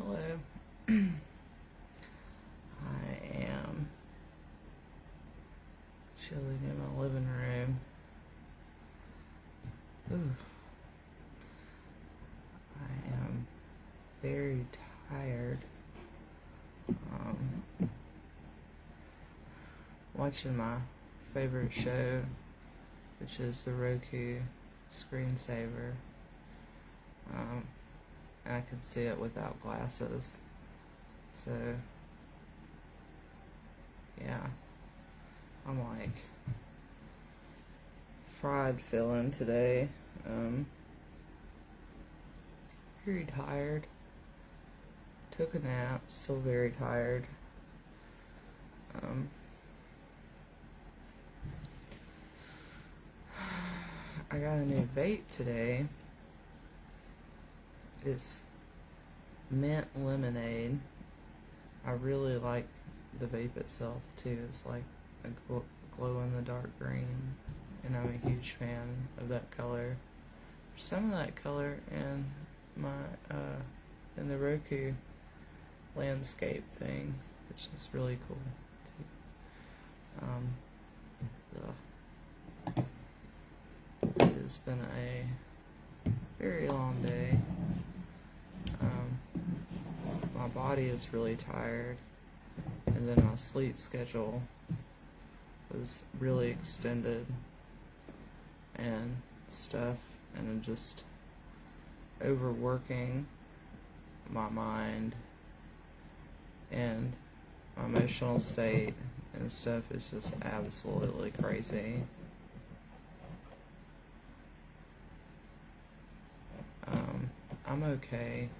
Hello. I am chilling in my living room. Ooh. I am very tired. Watching my favorite show, which is the Roku screensaver. And I can see it without glasses. So, yeah. I'm like fried feeling today. Very tired. Took a nap, still very tired. I got a new vape today. It's mint lemonade. I really like the vape itself too. It's like a glow in the dark green, and I'm a huge fan of that color. There's some of that color in my in the Roku landscape thing, which is really cool too. It's been a very long day. My body is really tired, and then my sleep schedule was really extended and stuff, and I'm just overworking my mind, and my emotional state and stuff is just absolutely crazy. I'm okay.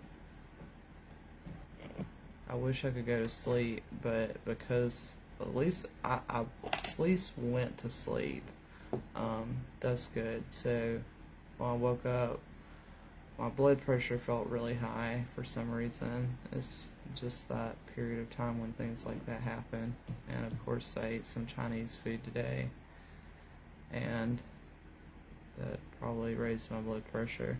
I wish I could go to sleep, but because at least I at least went to sleep. That's good. So when I woke up, my blood pressure felt really high for some reason. It's just that period of time when things like that happen. And of course I ate some Chinese food today, and that probably raised my blood pressure.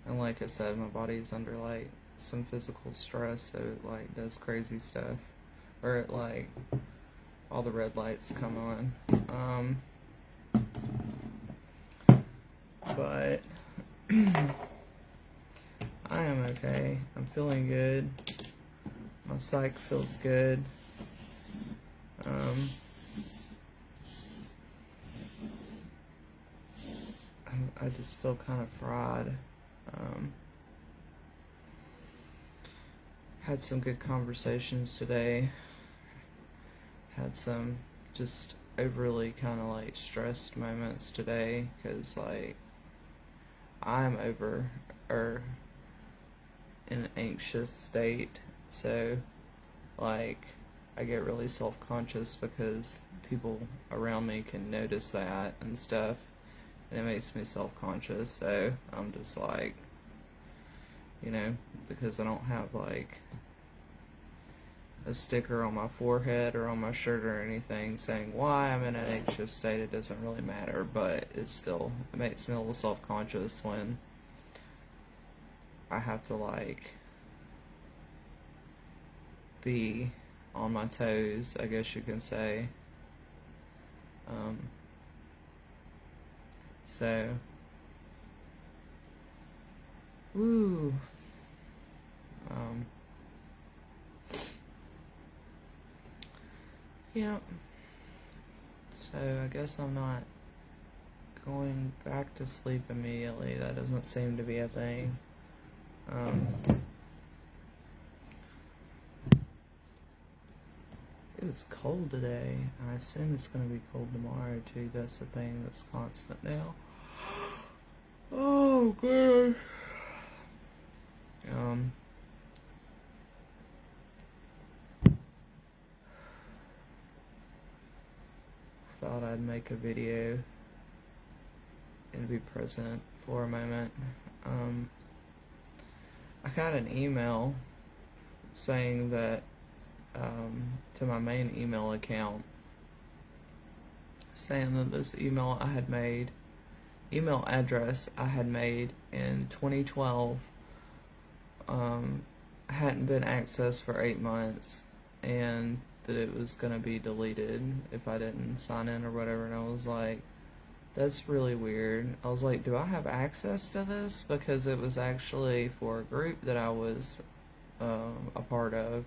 And like I said, my body's under like some physical stress, so it like does crazy stuff, or it like all the red lights come on. But I am okay. I'm feeling good. My psych feels good. I just feel kind of fried. Had some good conversations today. Had some just overly kind of like stressed moments today, because like I'm over or in an anxious state, so like I get really self-conscious because people around me can notice that and stuff, and it makes me self-conscious. So I'm just like, because I don't have like a sticker on my forehead or on my shirt or anything saying why I'm in an anxious state, it doesn't really matter, but it makes me a little self-conscious when I have to like be on my toes, I guess you can say. So, woo. Yeah. So I guess I'm not going back to sleep immediately. That doesn't seem to be a thing. It was cold today. I assume it's going to be cold tomorrow too. That's the thing that's constant now. Oh gosh. Thought I'd make a video and be present for a moment. I got an email saying that to my main email account, saying that this email address I had made in 2012 hadn't been accessed for 8 months, and that it was gonna be deleted if I didn't sign in or whatever. And I was like, that's really weird. I was like, do I have access to this? Because it was actually for a group that I was a part of,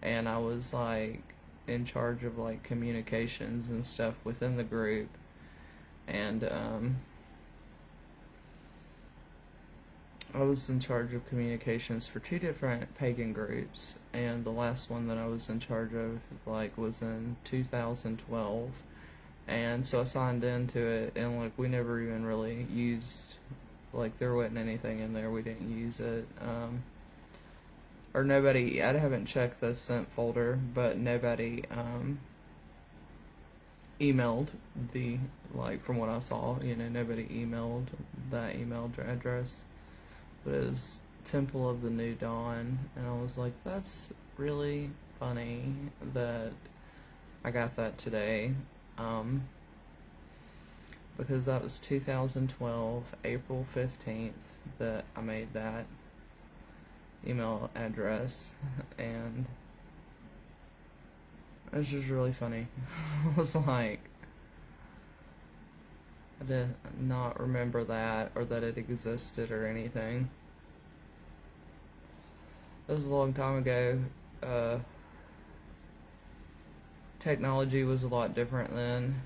and I was like in charge of like communications and stuff within the group, and I was in charge of communications for 2 different pagan groups, and the last one that I was in charge of like was in 2012, and so I signed into it, and like we never even really used, like there wasn't anything in there, we didn't use it, or nobody, I haven't checked the sent folder, but nobody emailed the, like from what I saw, nobody emailed that email address, but it was Temple of the New Dawn, and I was like, that's really funny that I got that today, because that was 2012, April 15th, that I made that email address, and it was just really funny. I was like, I did not remember that, or that it existed or anything. It was a long time ago. Technology was a lot different then.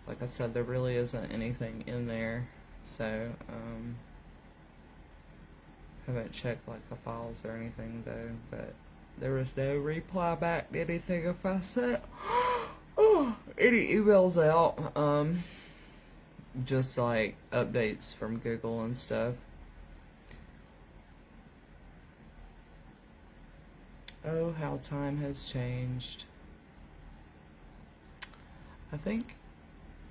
Like I said, there really isn't anything in there, so haven't checked like the files or anything though, but there was no reply back to anything if I sent any emails out, just like updates from Google and stuff. Oh, how time has changed. I think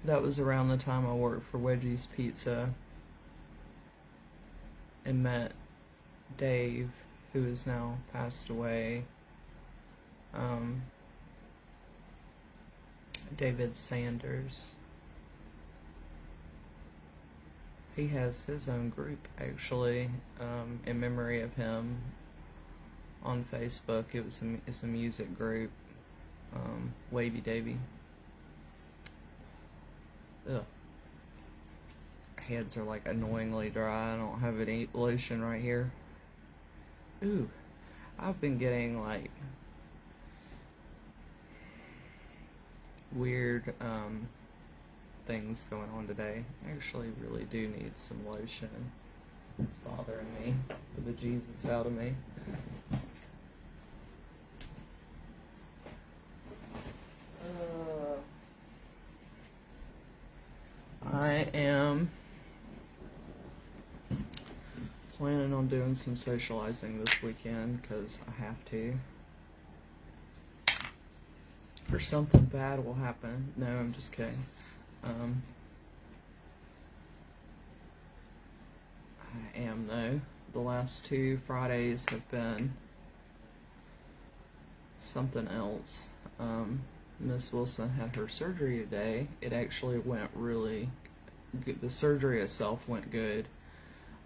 that was around the time I worked for Wedgie's Pizza and met Dave, who is now passed away. David Sanders. He has his own group, actually, in memory of him on Facebook. It's a music group, Wavy Davy. Ugh. Hands are like annoyingly dry. I don't have any lotion right here. Ooh, I've been getting like weird things going on today. I actually really do need some lotion. It's bothering me, the bejesus out of me. I am planning on doing some socializing this weekend because I have to. Or something bad will happen. No, I'm just kidding. I am though. The last 2 Fridays have been something else. Miss Wilson had her surgery today. It actually went really good. The surgery itself went good.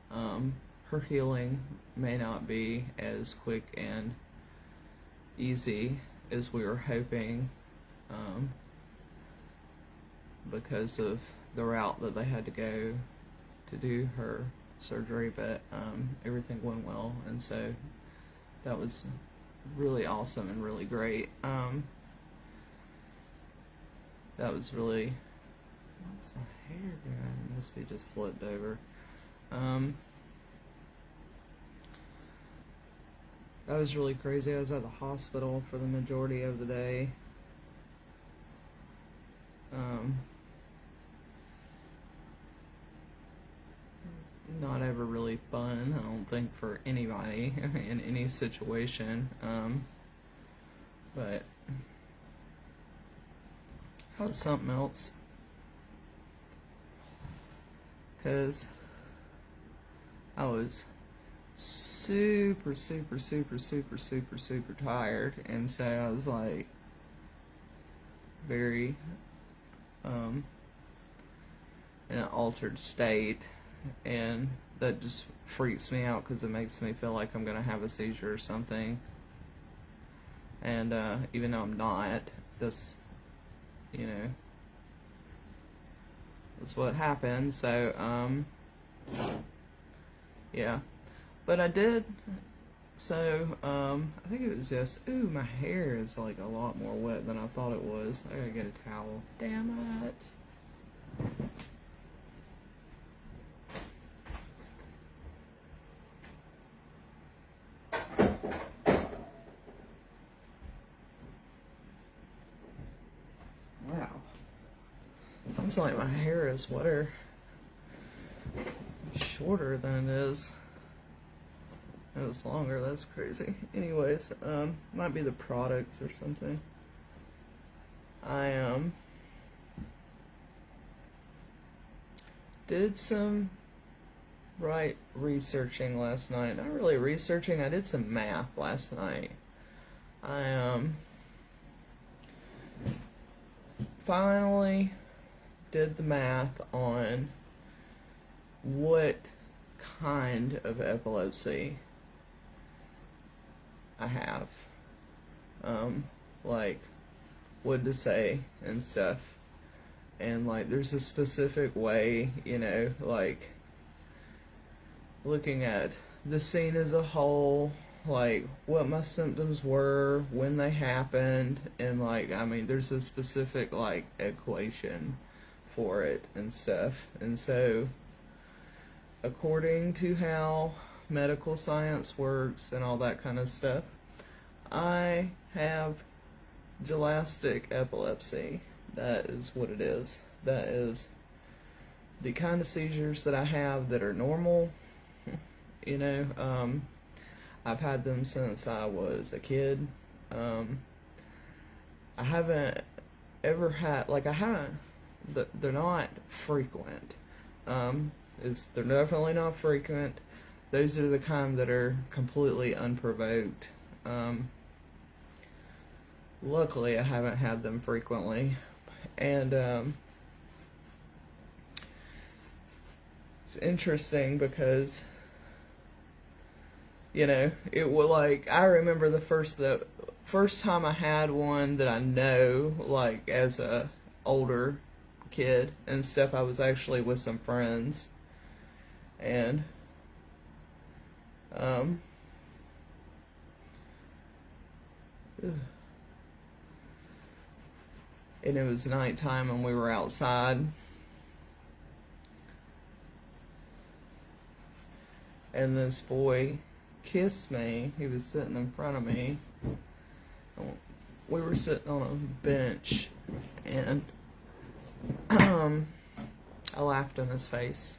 Her healing may not be as quick and easy as we were hoping, because of the route that they had to go to do her surgery, but everything went well, and so that was really awesome and really great. That was really, what's my hair doing? It must be just flipped over. That was really crazy. I was at the hospital for the majority of the day. Not ever really fun, I don't think, for anybody in any situation. But that was something else. Because I was super tired, and so I was like very in an altered state, and that just freaks me out because it makes me feel like I'm gonna have a seizure or something. And even though I'm not, this, you know, that's what happened. So yeah, but I did. So I think it was just, ooh, my hair is like a lot more wet than I thought it was. I gotta get a towel. Damn it. Wow. Seems like my hair is wetter, shorter than it is. It was longer, that's crazy. Anyways, might be the products or something. I did some researching last night. Not really researching, I did some math last night. I finally did the math on what kind of epilepsy I have. Like what to say and stuff. And like there's a specific way, you know, like looking at the scene as a whole, like what my symptoms were, when they happened, and like, I mean, there's a specific like equation for it and stuff. And so according to how medical science works and all that kind of stuff, I have gelastic epilepsy. That is what it is. That is the kind of seizures that I have that are normal. You know, I've had them since I was a kid. I haven't ever had, like, they're not frequent. They're definitely not frequent. Those are the kind that are completely unprovoked. Luckily, I haven't had them frequently. And it's interesting because, you know, it was like, I remember the first time I had one that I know, like as a older kid and stuff, I was actually with some friends, and and it was nighttime and we were outside, and this boy kissed me. He was sitting in front of me. We were sitting on a bench, and I laughed in his face,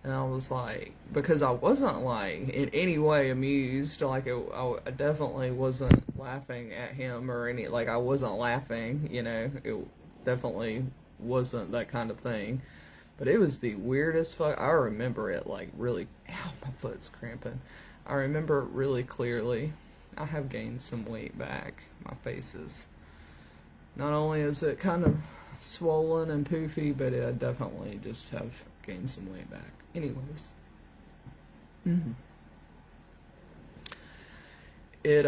and I was like, because I wasn't like in any way amused, like I definitely wasn't laughing at him or any, like I wasn't laughing, you know, it definitely wasn't that kind of thing. But it was the weirdest fuck. I remember it like really, ow, my foot's cramping. I remember it really clearly. I have gained some weight back. My face is, not only is it kind of swollen and poofy, but I definitely just have gained some weight back. Anyways. It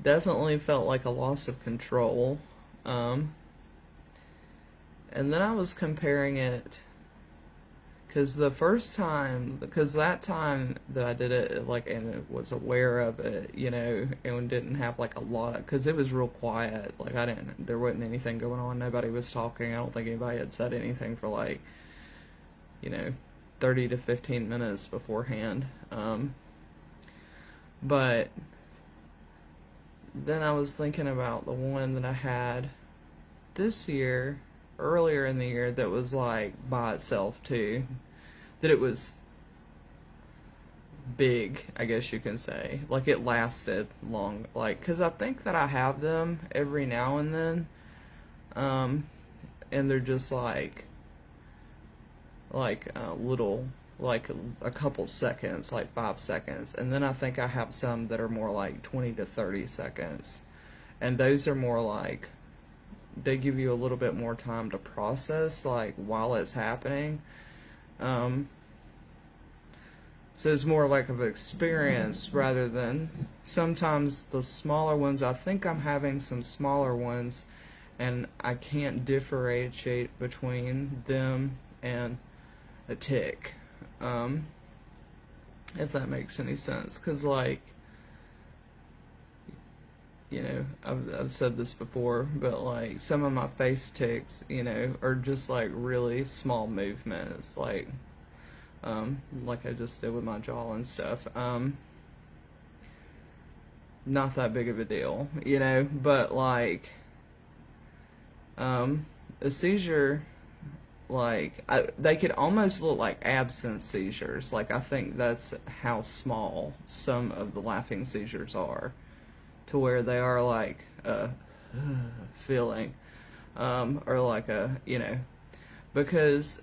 definitely felt like a loss of control. And then I was comparing it, because the first time, because that time that I did it, like, and it was aware of it, you know, and didn't have like a lot of, because it was real quiet, like there wasn't anything going on, nobody was talking, I don't think anybody had said anything for like, you know, 30 to 15 minutes beforehand. But then I was thinking about the one that I had this year, earlier in the year, that was like by itself too, that it was big, I guess you can say, like it lasted long, like, because I think that I have them every now and then, and they're just like little, like a couple seconds, like 5 seconds, and then I think I have some that are more like 20 to 30 seconds, and those are more like they give you a little bit more time to process, like, while it's happening. Um, so it's more like of an experience rather than sometimes the smaller ones. I think I'm having some smaller ones, and I can't differentiate between them and a tick. If that makes any sense, because like, I've said this before, but like some of my face ticks, are just like really small movements, like I just did with my jaw and stuff. Not that big of a deal, but like, a seizure, like, they could almost look like absence seizures. Like, I think that's how small some of the laughing seizures are, to where they are like a feeling, or like because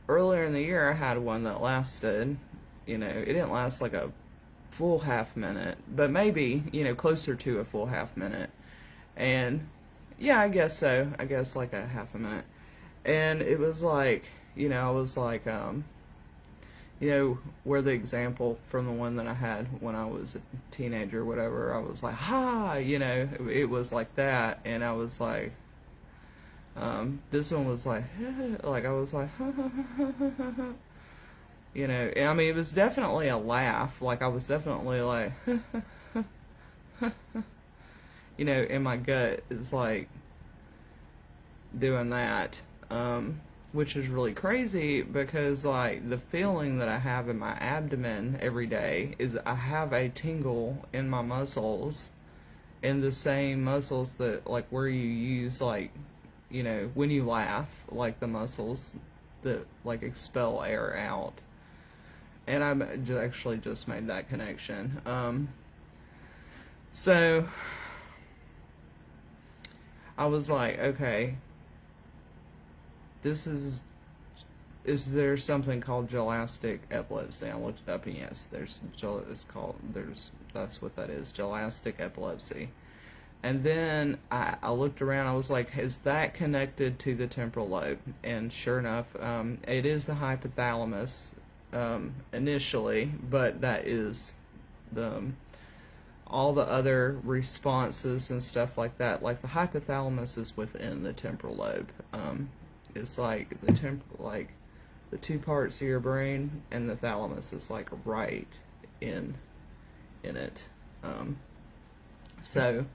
earlier in the year I had one that lasted, it didn't last like a full half minute, but maybe, closer to a full half minute. And yeah, I guess so. I guess like a half a minute. And it was like, I was like, where the example from the one that I had when I was a teenager or whatever, I was like, ha, it was like that. And I was like, this one was like, like I was like, and I mean, it was definitely a laugh. Like I was definitely like, in my gut is like doing that, which is really crazy because like the feeling that I have in my abdomen every day is I have a tingle in my muscles, in the same muscles that like where you use like, when you laugh, like the muscles that like expel air out. And I actually just made that connection. So I was like, okay, is there something called gelastic epilepsy? I looked it up, and yes, that's what that is, gelastic epilepsy. And then I looked around, I was like, is that connected to the temporal lobe? And sure enough, it is the hypothalamus, initially, but that is all the other responses and stuff like that. Like the hypothalamus is within the temporal lobe. It's like like the two parts of your brain, and the thalamus is like right in it. So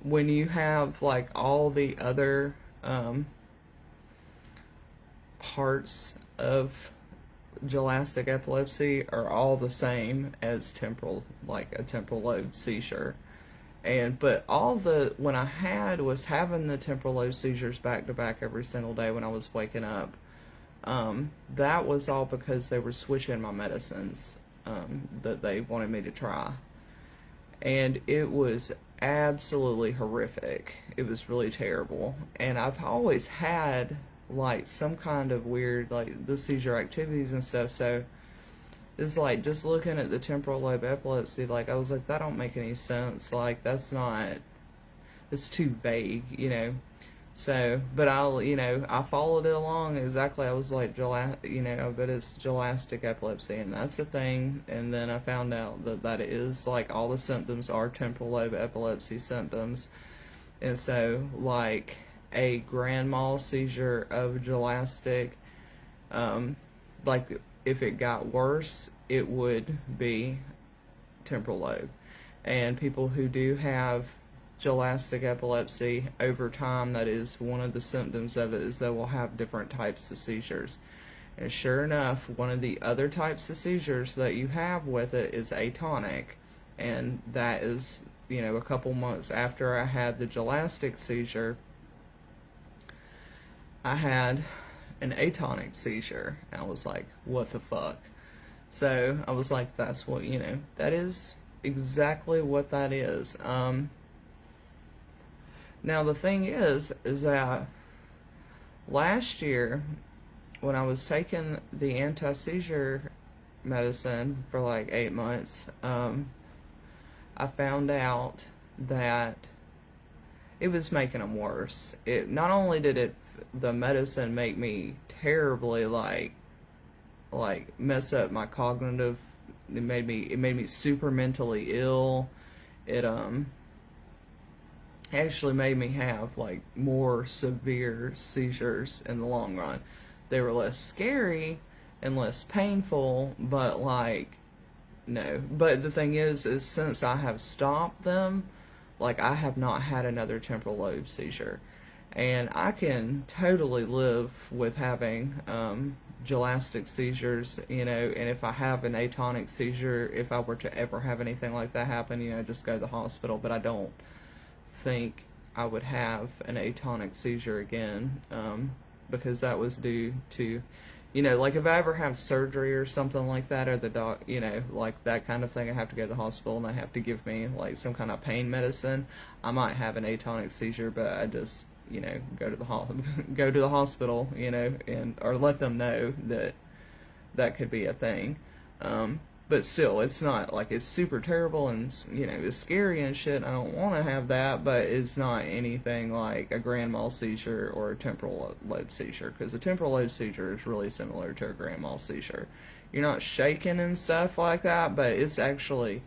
when you have like all the other parts of gelastic epilepsy are all the same as like a temporal lobe seizure. But when I was having the temporal lobe seizures back to back every single day when I was waking up, that was all because they were switching my medicines, that they wanted me to try. And it was absolutely horrific. It was really terrible. And I've always had like some kind of weird, like the seizure activities and stuff, so it's like just looking at the temporal lobe epilepsy, like I was like, that don't make any sense, like it's too vague, so, but I followed it along exactly. I was like, but it's gelastic epilepsy, and that's a thing. And then I found out that it is like all the symptoms are temporal lobe epilepsy symptoms. And so like a grand mal seizure of gelastic, like if it got worse, it would be temporal lobe. And people who do have gelastic epilepsy over time, that is one of the symptoms of it, is they will have different types of seizures. And sure enough, one of the other types of seizures that you have with it is atonic. And that is, a couple months after I had the gelastic seizure, I had an atonic seizure. And I was like, what the fuck? So I was like, that's what, that is exactly what that is. Now the thing is that last year, when I was taking the anti-seizure medicine for like 8 months, I found out that it was making them worse. It not only did the medicine make me terribly mess up my cognitive. It made me super mentally ill. It actually made me have like more severe seizures in the long run. They were less scary and less painful, but like no. But the thing is since I have stopped them, like I have not had another temporal lobe seizure. And I can totally live with having gelastic seizures, you know, and if I have an atonic seizure, if I were to ever have anything like that happen, you know, just go to the hospital. But I don't think I would have an atonic seizure again, because that was due to, you know, like if I ever have surgery or something like that, or the doc, you know, like that kind of thing, I have to go to the hospital and they have to give me like some kind of pain medicine. I might have an atonic seizure, but I just, you know, go to the hospital, you know, and or let them know that that could be a thing. But still, it's not like it's super terrible and, you know, it's scary and shit. I don't want to have that, but it's not anything like a grand mal seizure or a temporal lobe seizure, because a temporal lobe seizure is really similar to a grand mal seizure. You're not shaking and stuff like that, but it's actually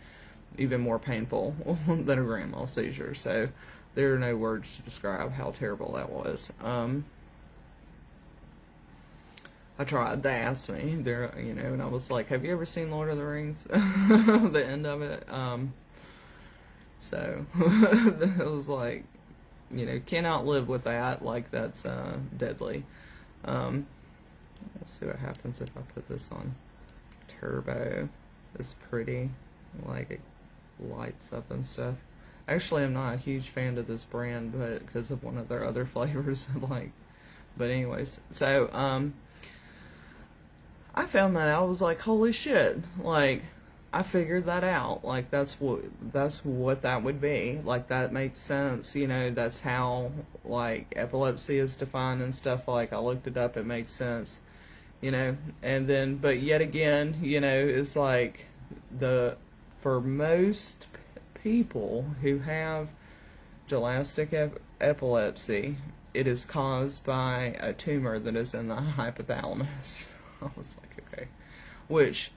even more painful than a grand mal seizure. So there are no words to describe how terrible that was. I tried. They asked me, there, you know, and I was like, "Have you ever seen Lord of the Rings?" The end of it. So it was like, you know, cannot live with that. Like that's deadly. Let's see what happens if I put this on turbo. It's pretty, like it lights up and stuff. Actually, I'm not a huge fan of this brand, but because of one of their other flavors, like. But anyways, so I found that out. I was like, holy shit, like, I figured that out. Like, that's what that would be. Like, that makes sense, you know, that's how, like, epilepsy is defined and stuff. Like, I looked it up, it makes sense, you know, and then, but yet again, you know, it's like, for most people who have gelastic epilepsy, it is caused by a tumor that is in the hypothalamus. I was like, okay. Which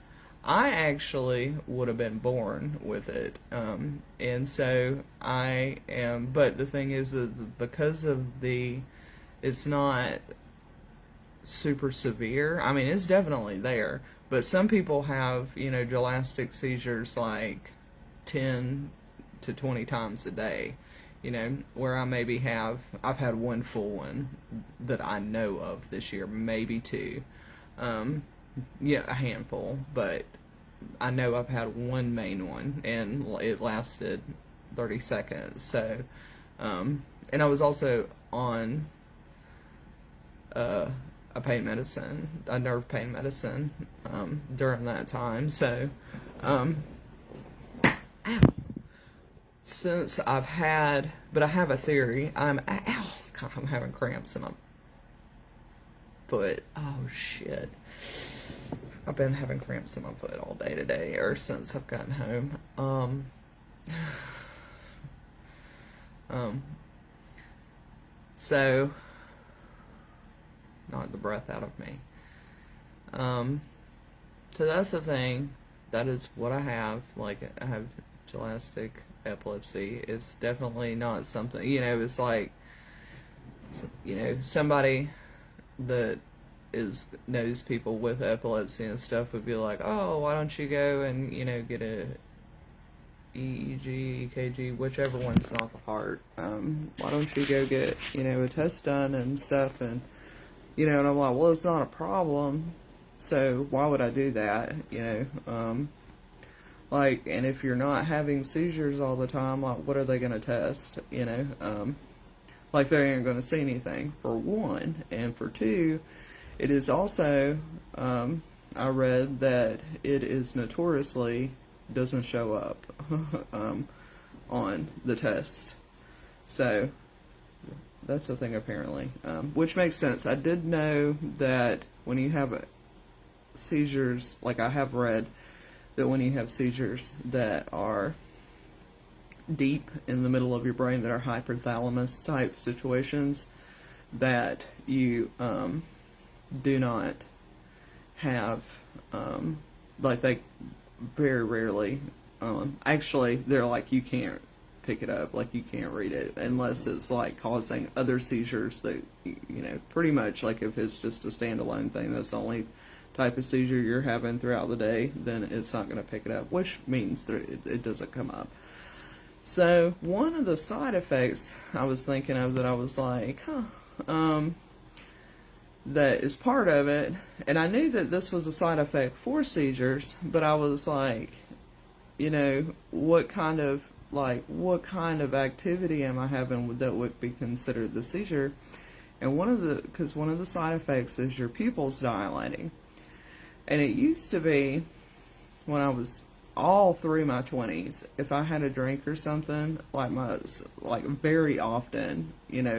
I actually would have been born with it. And so I am, but the thing is that because of it's not super severe. I mean, it's definitely there. But some people have, you know, gelastic seizures like 10 to 20 times a day. You know, where I've had one full one that I know of this year, maybe two. Yeah, a handful, but I know I've had one main one, and it lasted 30 seconds. So, and I was also on a nerve pain medicine, during that time. So, since I have a theory. God, I'm having cramps in my foot. Oh shit. I've been having cramps in my foot all day today, or since I've gotten home. So, knock the breath out of me. So that's the thing. That is what I have. Like, I have gelastic epilepsy. It's definitely not something, you know, it's like, you know, somebody that knows people with epilepsy and stuff would be like, oh, why don't you go and, you know, get a EEG, EKG, whichever one's not the heart. Why don't you go get, you know, a test done and stuff? And, you know, and I'm like, well, it's not a problem, so why would I do that, you know? Like, and if you're not having seizures all the time, like, what are they going to test, you know? Like, they aren't going to see anything, for one. And for two, it is also, I read that it is notoriously doesn't show up on the test. So, that's the thing, apparently. Which makes sense. I did know that when you have seizures, like I have read that when you have seizures that are deep in the middle of your brain that are hypothalamus type situations that you do not have, like they very rarely, actually they're like you can't pick it up, like you can't read it unless it's like causing other seizures that, pretty much like if it's just a standalone thing, that's the only type of seizure you're having throughout the day, then it's not going to pick it up, which means that it doesn't come up. So one of the side effects I was thinking of that I was like, that is part of it, and I knew that this was a side effect for seizures, but I was like, what kind of activity am I having that would be considered the seizure? And one of the side effects is your pupils dilating. And it used to be, when I was all through my 20s, if I had a drink or something, like very often,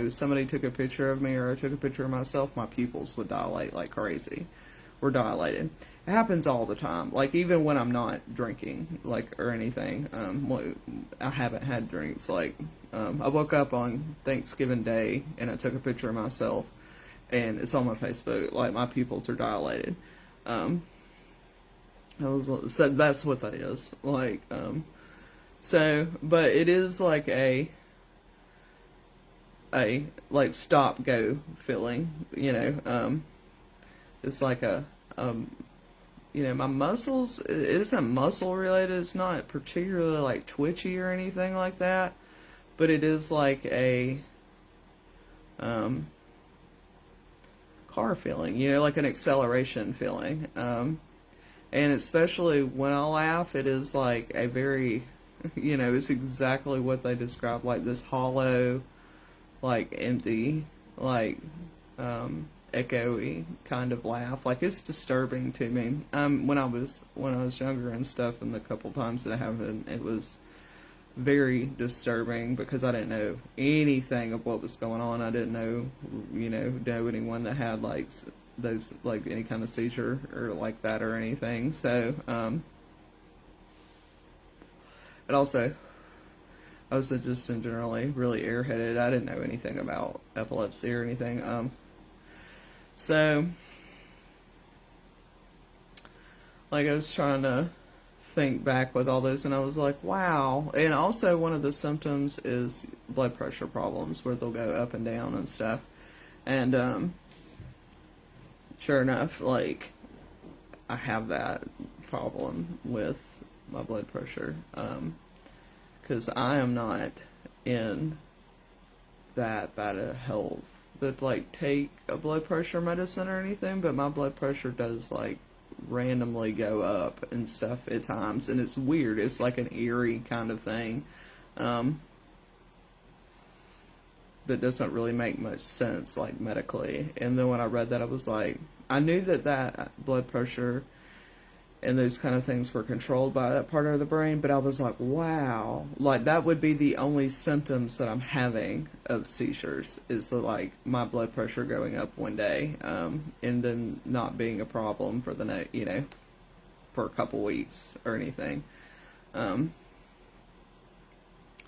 somebody took a picture of me or I took a picture of myself, my pupils would dilate like crazy. Were dilated. It happens all the time. Like even when I'm not drinking, like or anything. I haven't had drinks. Like I woke up on Thanksgiving Day and I took a picture of myself, and it's on my Facebook. Like my pupils are dilated. So that's what that is. Like but it is like a like stop go feeling. It's like my muscles, it isn't muscle related, it's not particularly like twitchy or anything like that, but it is like a car feeling, like an acceleration feeling. And especially when I laugh, it is like a very, it's exactly what they describe, like this hollow, like empty, like, echoey kind of laugh. Like it's disturbing to me. When I was younger and stuff, and the couple times that it happened, it was very disturbing because I didn't know anything of what was going on. I didn't know anyone that had like those, like any kind of seizure or like that or anything. So and also I was just in generally really airheaded. I didn't know anything about epilepsy or anything. So, like, I was trying to think back with all those, and I was like, wow. And also, one of the symptoms is blood pressure problems, where they'll go up and down and stuff. And, sure enough, like, I have that problem with my blood pressure. Because I am not in that bad of health that like take a blood pressure medicine or anything, but my blood pressure does like randomly go up and stuff at times, and it's weird. It's like an eerie kind of thing that doesn't really make much sense like medically. And then when I read that, I was like, I knew that blood pressure and those kind of things were controlled by that part of the brain, but I was like, wow, like that would be the only symptoms that I'm having of seizures, is like my blood pressure going up one day, and then not being a problem for the next, for a couple weeks or anything,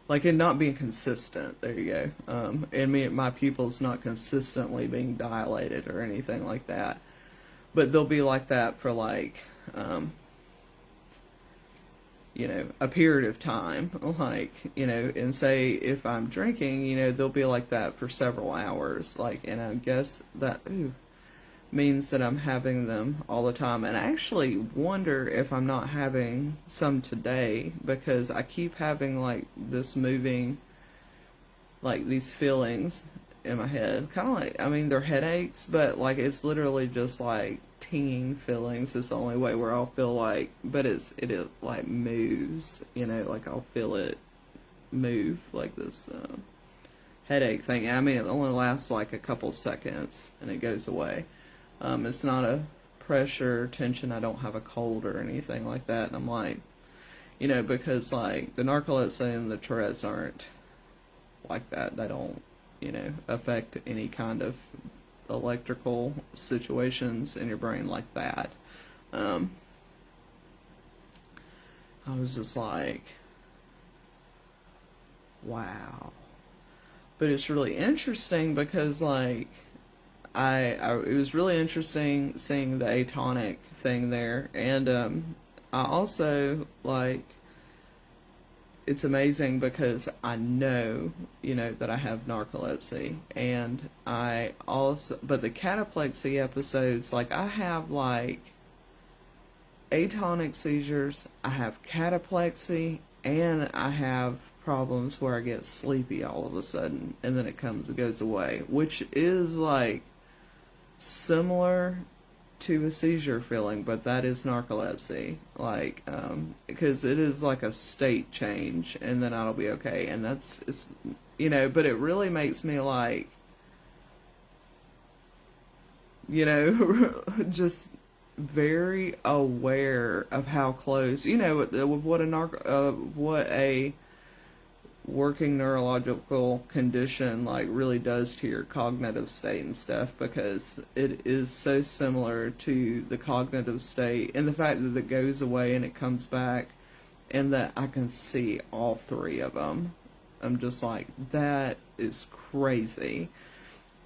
like it not being consistent. There you go. And my pupils not consistently being dilated or anything like that, but they'll be like that for like a period of time, like, and say if I'm drinking, they'll be like that for several hours, like, and I guess that means that I'm having them all the time. And I actually wonder if I'm not having some today, because I keep having like this moving, like these feelings in my head, kind of like, they're headaches, but like it's literally just like tinging feelings is the only way where I'll feel like, but it like moves, like I'll feel it move, like this headache thing. It only lasts like a couple seconds and it goes away. It's not a pressure, tension, I don't have a cold or anything like that. And I'm like, because like the narcolepsy and the Tourette's aren't like that. They don't, affect any kind of electrical situations in your brain like that. I was just like, wow. But it's really interesting because, like, it was really interesting seeing the atonic thing there. And I also, like, it's amazing because I know, that I have narcolepsy. And I also, but the cataplexy episodes, like, I have, like, atonic seizures, I have cataplexy, and I have problems where I get sleepy all of a sudden, and then it goes away, which is, like, similar to a seizure feeling, but that is narcolepsy, like, because it is like a state change, and then I'll be okay, and but it really makes me, like, just very aware of how close, what a working neurological condition, like, really does to your cognitive state and stuff, because it is so similar to the cognitive state, and the fact that it goes away and it comes back, and that I can see all three of them. I'm just like, that is crazy.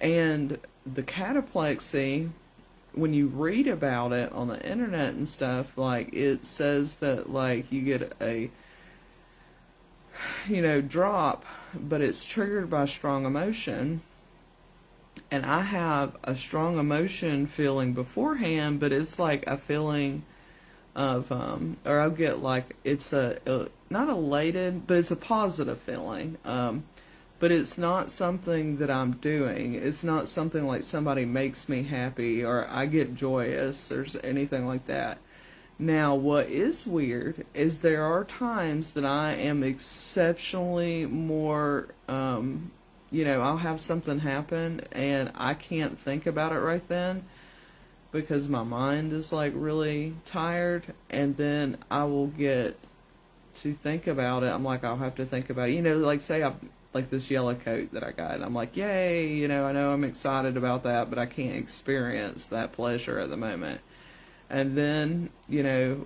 And the cataplexy, when you read about it on the internet and stuff, like, it says that, like, you get a drop, but it's triggered by strong emotion. And I have a strong emotion feeling beforehand, but it's like a feeling of, or I'll get, like, it's not elated, but it's a positive feeling. But it's not something that I'm doing. It's not something like somebody makes me happy or I get joyous or anything like that. Now, what is weird is there are times that I am exceptionally more, I'll have something happen and I can't think about it right then because my mind is, like, really tired, and then I will get to think about it. I'm like, I'll have to think about it. Like, say I like this yellow coat that I got, and I'm like, yay, I know I'm excited about that, but I can't experience that pleasure at the moment. And then,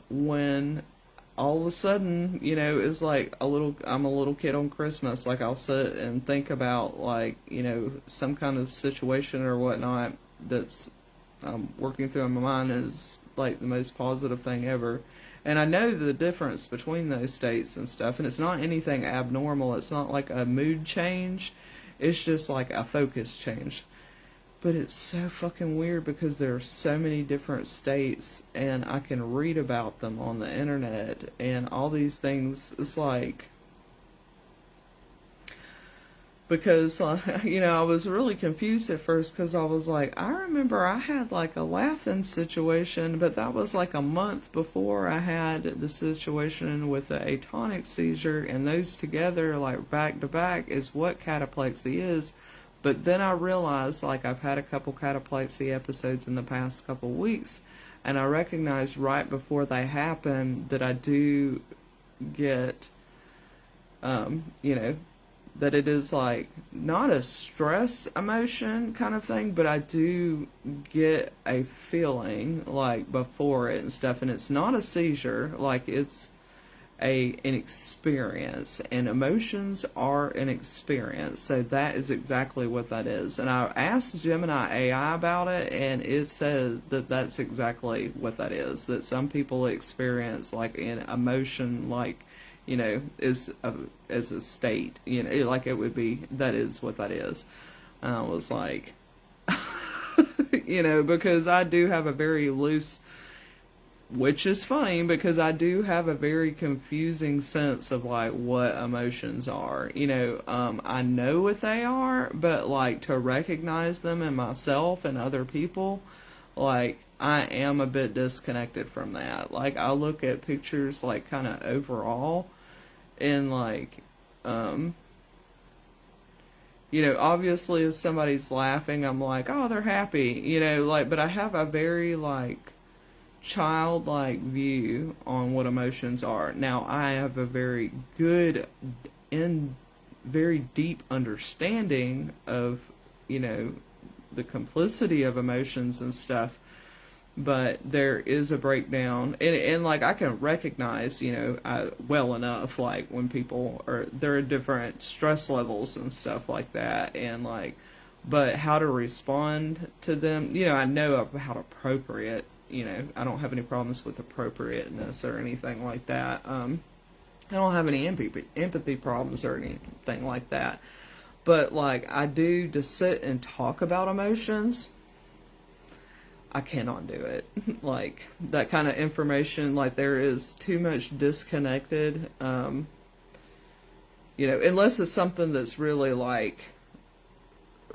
when all of a sudden, it's like I'm a little kid on Christmas, like, I'll sit and think about, like, some kind of situation or whatnot that's working through my mind is, like, the most positive thing ever. And I know the difference between those states and stuff, and it's not anything abnormal. It's not like a mood change. It's just like a focus change. But it's so fucking weird because there are so many different states, and I can read about them on the internet, and all these things. It's like, because, I was really confused at first because I was like, I remember I had, like, a laughing situation, but that was like a month before I had the situation with the atonic seizure, and those together, like, back to back, is what cataplexy is. But then I realized, like, I've had a couple cataplexy episodes in the past couple weeks, and I recognized right before they happen that I do get, that it is, like, not a stress emotion kind of thing, but I do get a feeling, like, before it and stuff, and it's not a seizure, like, it's an experience, and emotions are an experience, so that is exactly what that is. And I asked Gemini AI about it, and it says that that's exactly what that is, that some people experience, like, an emotion, like, is as a state, like, it would be, that is what that is. And I was like, because I do have a very loose, which is funny because I do have a very confusing sense of, like, what emotions are. I know what they are, but, like, to recognize them in myself and other people, like, I am a bit disconnected from that. Like, I look at pictures, like, kind of overall, and, like, obviously if somebody's laughing, I'm like, oh, they're happy, like, but I have a very, like, childlike view on what emotions are. Now, I have a very good and very deep understanding of, the complicity of emotions and stuff, but there is a breakdown, and like I can recognize, well enough, like when people are there are different stress levels and stuff like that, and like, but how to respond to them, I know how appropriate, I don't have any problems with appropriateness or anything like that. I don't have any empathy problems or anything like that, but like I do to sit and talk about emotions. I cannot do it. Like that kind of information, like there is too much disconnected. Unless it's something that's really like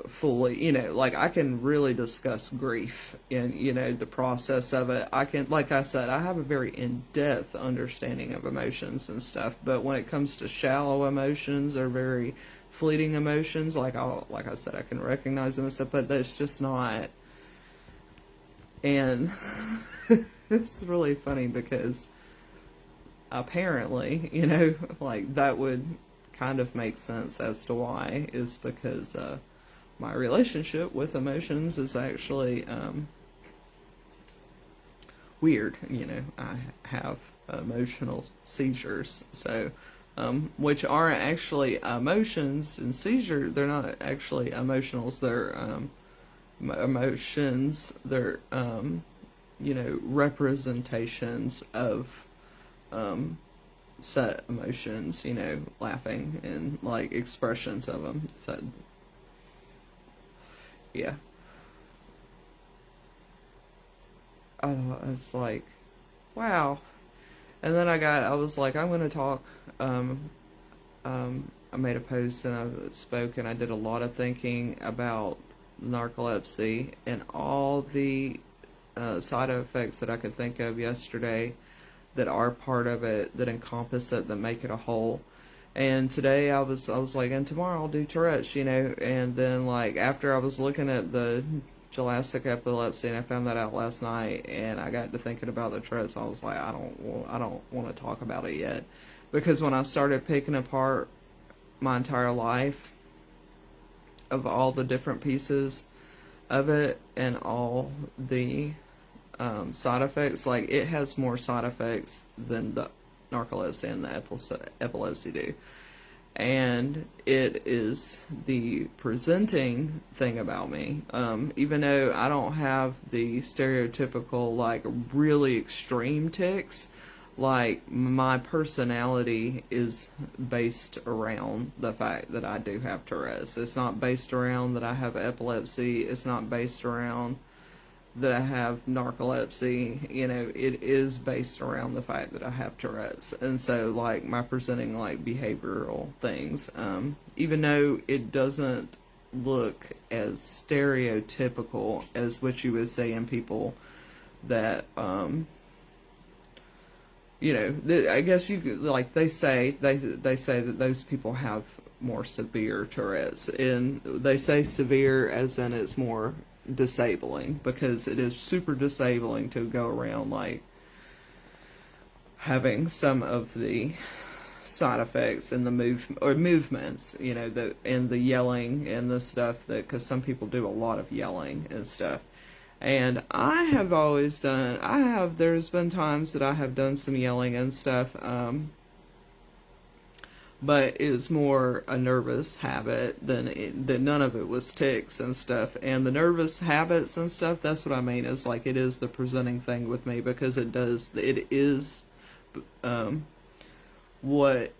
fully, like I can really discuss grief and, the process of it. I can, like I said, I have a very in-depth understanding of emotions and stuff, but when it comes to shallow emotions or very fleeting emotions, like I said, I can recognize them and stuff, but that's just not. And it's really funny because apparently, like that would kind of make sense as to why, is because my relationship with emotions is actually weird. I have emotional seizures, so which aren't actually emotions and seizures. They're not actually emotionals. They're emotions. They're representations of set emotions, laughing and like expressions of them. So yeah, I was like, wow. And then I was like, I'm gonna talk. I made a post and I spoke and I did a lot of thinking about narcolepsy and all the side effects that I could think of yesterday that are part of it, that encompass it, that make it a whole. And today I was like, and tomorrow I'll do Tourette's, and then like after I was looking at the gelastic epilepsy and I found that out last night and I got to thinking about the Tourette's, I was like, I don't want to talk about it yet, because when I started picking apart my entire life of all the different pieces of it and all the side effects, like it has more side effects than the narcolepsy and the epilepsy do. And it is the presenting thing about me. Even though I don't have the stereotypical, like, really extreme tics, like, my personality is based around the fact that I do have Tourette's. It's not based around that I have epilepsy. It's not based around that I have narcolepsy. It is based around the fact that I have Tourette's. And so, like, my presenting, like, behavioral things, even though it doesn't look as stereotypical as what you would say in people that, I guess you could, like, they say that those people have more severe Tourette's, and they say severe as in it's more disabling, because it is super disabling to go around like having some of the side effects and the movements, and the yelling and the stuff, that because some people do a lot of yelling and stuff. And there's been times that I have done some yelling and stuff, but it's more a nervous habit that none of it was tics and stuff. And the nervous habits and stuff, that's what I mean, is like it is the presenting thing with me, because it is what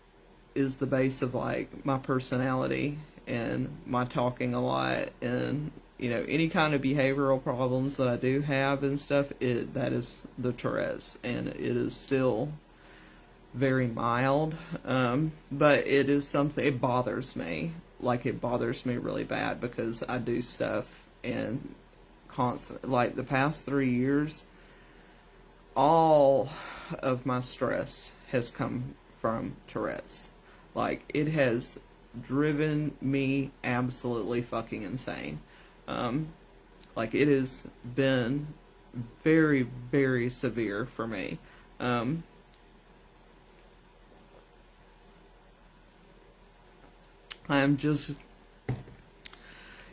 is the base of like my personality and my talking a lot, and any kind of behavioral problems that I do have and stuff, that is the Tourette's, and it is still very mild, but it is something, it bothers me. Like, it bothers me really bad, because I do stuff and constant, like the past 3 years, all of my stress has come from Tourette's. Like, it has driven me absolutely fucking insane. Like, it has been very, very severe for me. I'm just,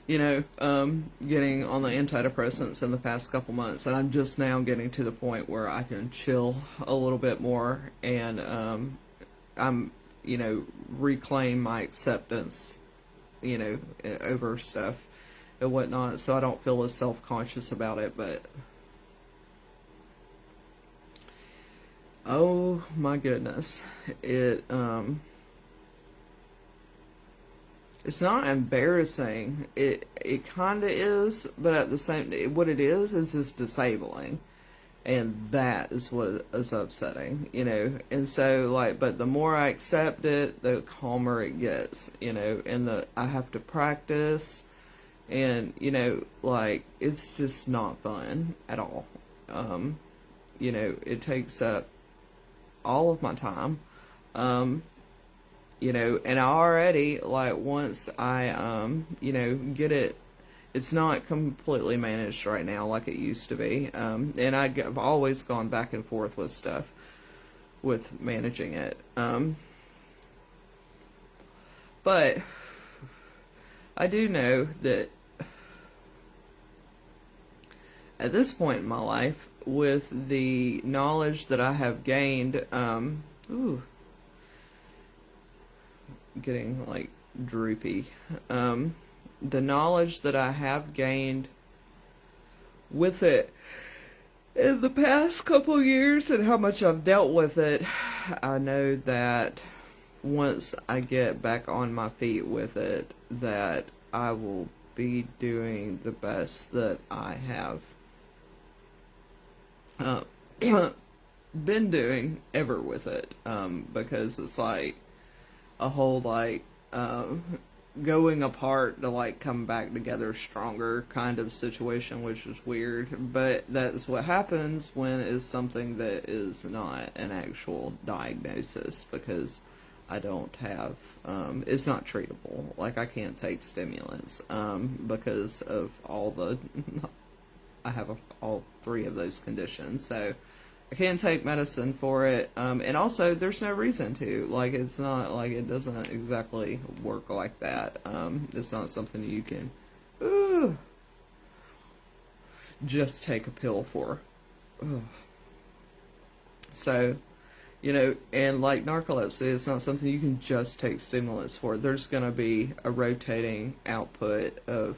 getting on the antidepressants in the past couple months, and I'm just now getting to the point where I can chill a little bit more, and I'm, reclaim my acceptance, over stuff and whatnot, so I don't feel as self-conscious about it. But oh my goodness, it's not embarrassing. It kind of is, but at the same, what it is just disabling, and that is what is upsetting, And so, like, but the more I accept it, the calmer it gets, And I have to practice, and like, it's just not fun at all. It takes up all of my time. And I already, like, once I, get it, it's not completely managed right now like it used to be. And I've always gone back and forth with stuff, with managing it. But I do know that at this point in my life, with the knowledge that I have gained, getting like droopy. The knowledge that I have gained with it in the past couple years and how much I've dealt with it, I know that once I get back on my feet with it, that I will be doing the best that I have been doing ever with it, because it's like a whole, like, going apart to, like, come back together stronger kind of situation, which is weird, but that's what happens when it's something that is not an actual diagnosis, because I don't have, it's not treatable. Like, I can't take stimulants, because of I have all three of those conditions, so I can't take medicine for it, and also there's no reason to. Like, it's not like, it doesn't exactly work like that. It's not something you can just take a pill for. So, and like narcolepsy, it's not something you can just take stimulants for. There's going to be a rotating output of,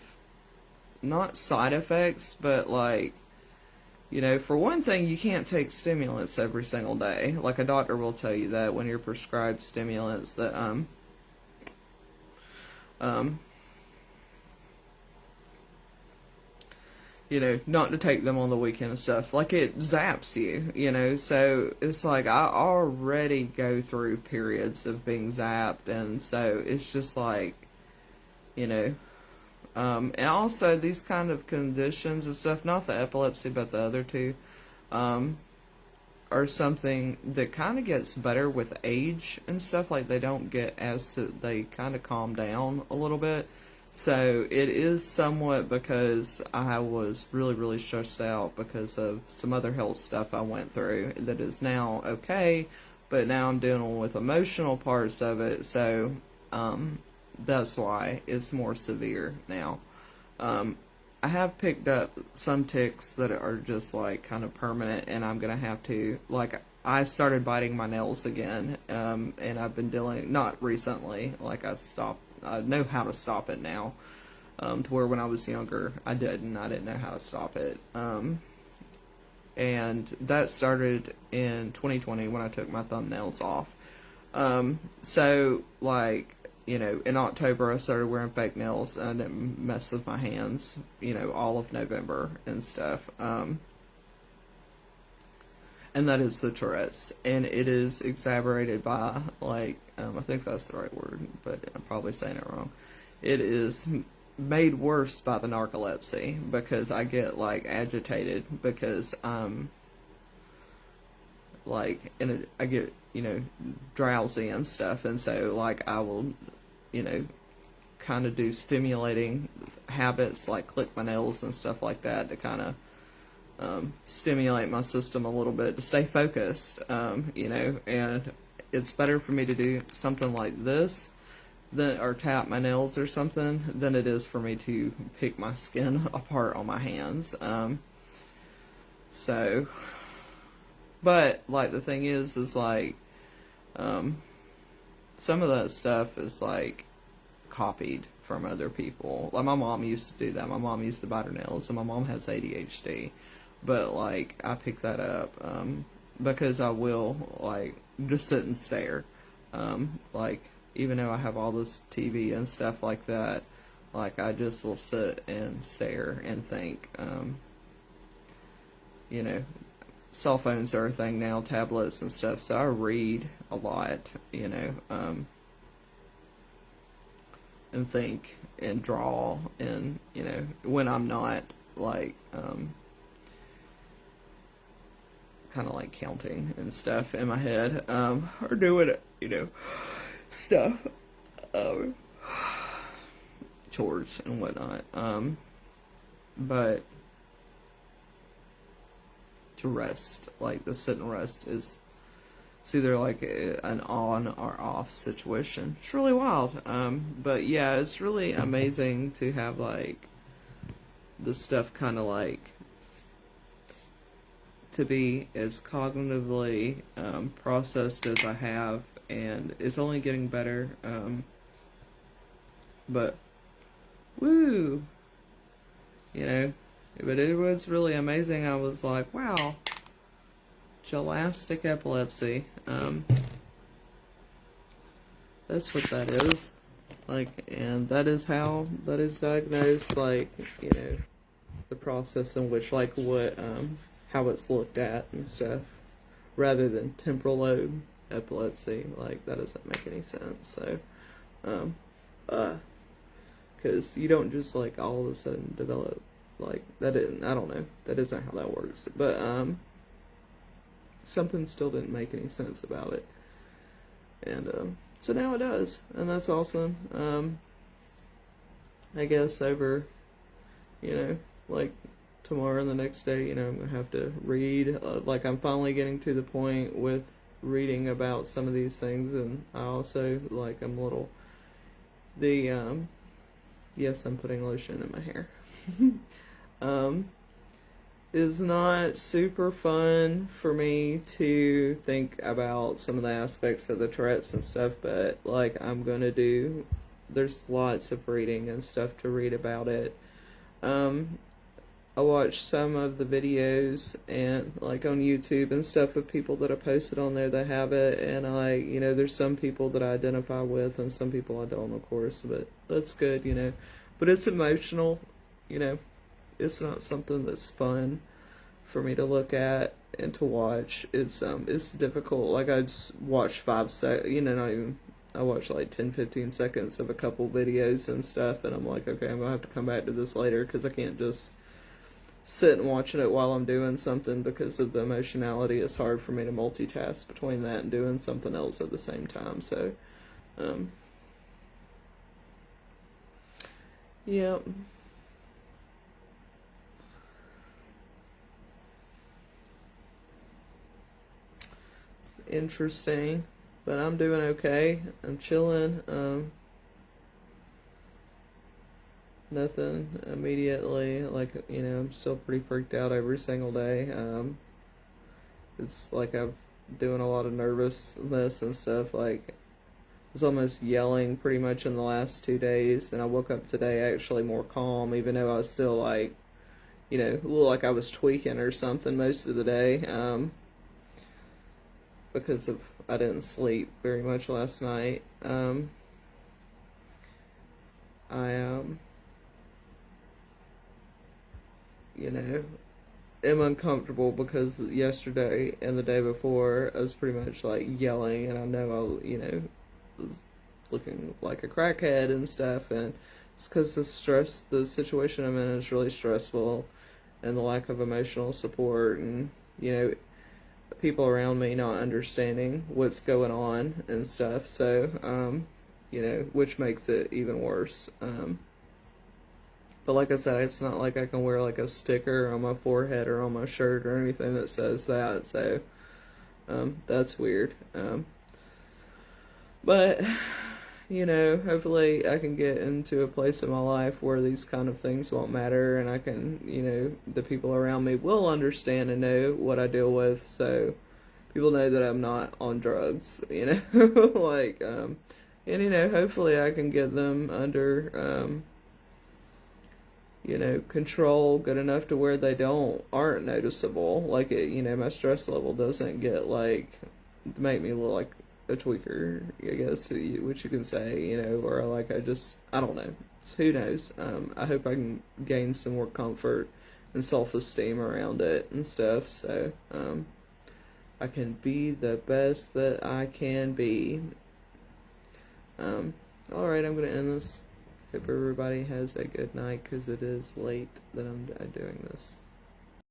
not side effects, but like, for one thing, you can't take stimulants every single day. Like, a doctor will tell you that when you're prescribed stimulants, that, not to take them on the weekend and stuff. Like, it zaps you, so it's like, I already go through periods of being zapped, and so it's just like, and also these kind of conditions and stuff, not the epilepsy, but the other two, are something that kind of gets better with age and stuff. Like, they don't get they kind of calm down a little bit. So it is somewhat because I was really, really stressed out because of some other health stuff I went through that is now okay, but now I'm dealing with emotional parts of it, so, that's why it's more severe now. I have picked up some tics that are just, like, kind of permanent, and I'm gonna have to, like, I started biting my nails again, and I've been dealing, not recently, like, I know how to stop it now, to where when I was younger, I didn't know how to stop it, and that started in 2020 when I took my thumbnails off. So, like, in October I started wearing fake nails, and I didn't mess with my hands, all of November and stuff. And that is the Tourette's, and it is exacerbated by, like, I think that's the right word, but I'm probably saying it wrong. It is made worse by the narcolepsy, because I get, like, agitated, because I'm, like, I get, drowsy and stuff, and so, like, I will, kind of do stimulating habits, like click my nails and stuff like that, to kind of, stimulate my system a little bit to stay focused, and it's better for me to do something like this than or tap my nails or something than it is for me to pick my skin apart on my hands. So, but like the thing is like, some of that stuff is like copied from other people. Like my mom used to do that. My mom used to bite her nails, and my mom has ADHD. But like I picked that up because I will like just sit and stare. Like even though I have all this TV and stuff like that, like I just will sit and stare and think. You know, cell phones are a thing now, tablets and stuff. So I read a lot. You know. And think and draw and you know when I'm not like kind of like counting and stuff in my head or doing you know stuff um, chores and whatnot but to rest like the sit and rest is it's either like an on or off situation. It's really wild. But yeah, it's really amazing to have like this stuff kind of like to be as cognitively processed as I have, and it's only getting better. But woo, you know, but it was really amazing. I was like, wow. Gelastic epilepsy. That's what that is. Like, and that is how that is diagnosed. Like, you know, the process in which, like, what, how it's looked at and stuff, rather than temporal lobe epilepsy. Like, that doesn't make any sense. So, because you don't just like all of a sudden develop like that. I don't know. That isn't how that works. But something still didn't make any sense about it, and so now it does, and that's awesome. I guess over, you know, like tomorrow and the next day, you know, I'm gonna have to read. Like I'm finally getting to the point with reading about some of these things, and I also like I'm a little yes, I'm putting lotion in my hair. Is not super fun for me to think about some of the aspects of the Tourette's and stuff, but like I'm gonna do. There's lots of reading and stuff to read about it. I watched some of the videos and like on YouTube and stuff of people that are posted on there that have it, and you know, there's some people that I identify with and some people I don't, of course, but that's good, you know. But it's emotional, you know. It's not something that's fun for me to look at and to watch. It's difficult. Like I just watched 5 seconds, you know, not even. I watched like 10-15 seconds of a couple videos and stuff, and I'm like, okay, I'm gonna have to come back to this later because I can't just sit and watching it while I'm doing something because of the emotionality. It's hard for me to multitask between that and doing something else at the same time. So, yeah. Interesting, but I'm doing okay. I'm chilling. Nothing immediately. Like, you know, I'm still pretty freaked out every single day. It's like I'm doing a lot of nervousness and stuff. Like, I was almost yelling pretty much in the last 2 days, and I woke up today actually more calm, even though I was still like, you know, a little like I was tweaking or something most of the day. Because of I didn't sleep very much last night. I you know, am uncomfortable because yesterday and the day before I was pretty much like yelling, and I know I, you know, was looking like a crackhead and stuff, and it's because the situation I'm in is really stressful, and the lack of emotional support, and you know, people around me not understanding what's going on and stuff. So, you know, which makes it even worse. But like I said, it's not like I can wear like a sticker on my forehead or on my shirt or anything that says that. So, that's weird. But hopefully I can get into a place in my life where these kind of things won't matter, and I can, the people around me will understand and know what I deal with, so people know that I'm not on drugs, like, and, hopefully I can get them under, control good enough to where they aren't noticeable. Like my stress level doesn't get like make me look like a tweaker, I guess, which you can say, or like I don't know. So who knows? I hope I can gain some more comfort and self-esteem around it and stuff, so I can be the best that I can be. Alright, I'm gonna end this. Hope everybody has a good night, because it is late that I'm doing this.